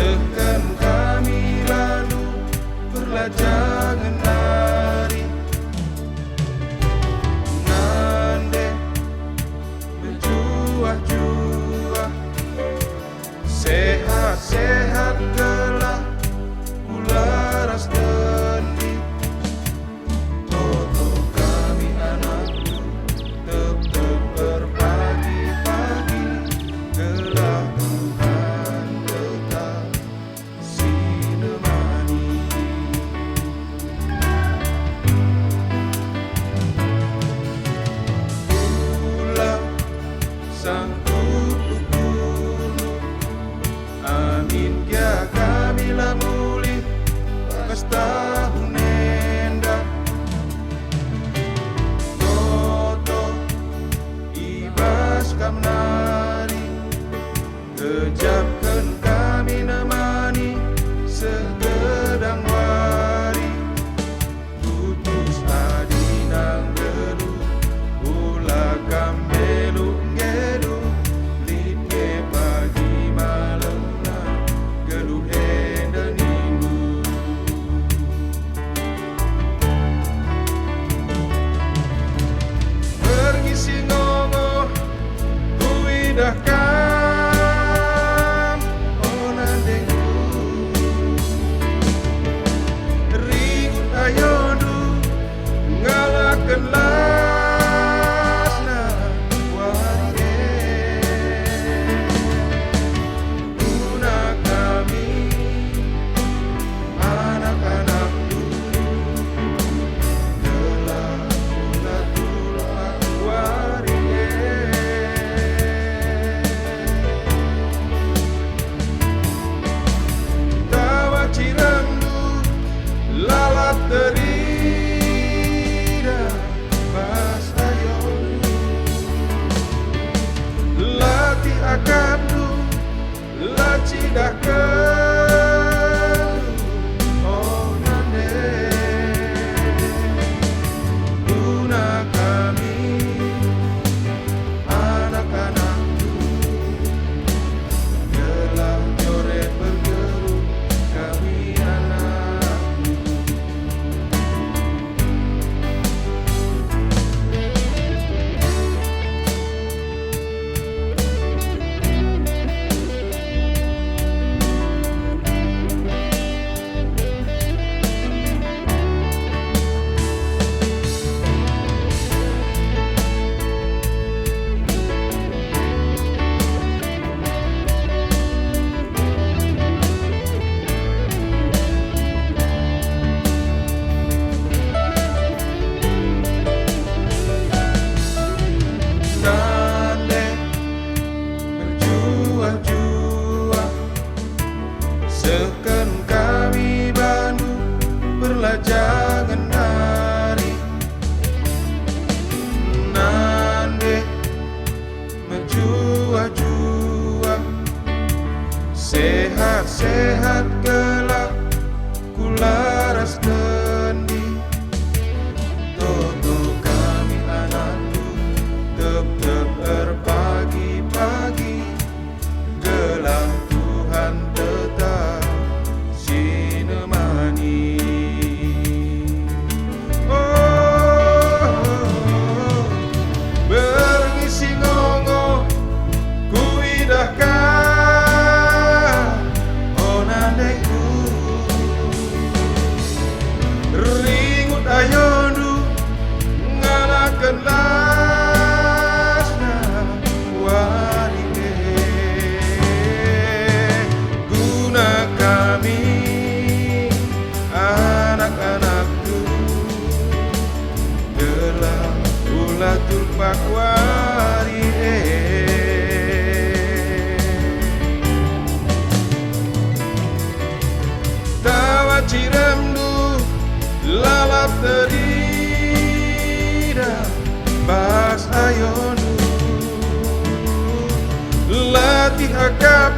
Sekan kami lalu berlajangan hari nande berjuah-juah sehat-sehat kelak ularas dendi toto kami anakku tetap berpagi-pagi gelap Tuhan tetap sinemani pulang sang amin ya kami lah mulih pas tahun endah toto ibas kamnari kejapkan kami nemani segedang wari putus adinang gedu ulah kambelu ngedu litne pagi malam gedu enda minggu pergi singongo kuidahkan onandengku ringut ayodu ngalakan lasna warige guna kami anak-anakku telah ulatul warige tawa cirangdu lalat terida pas ayon latih akaddu lacidah kedu oh nande guna kami anak-anakku telah coret bergeru kami anakku nande berjuah-juah sekan kami bandu berlajangan hari nande berjuah-juah sehat-sehat kelak kularas dendi toto kami anakku tetap berpagi-pagi gelah Tuhan tetap sinemani oh berngisi ngongo kuidahkan onandengku ringut ayodu ngalakan lasna warige guna kami anak-anakku telah ulatul warige tawa ciramdu lalap terida pas ayonu latih akap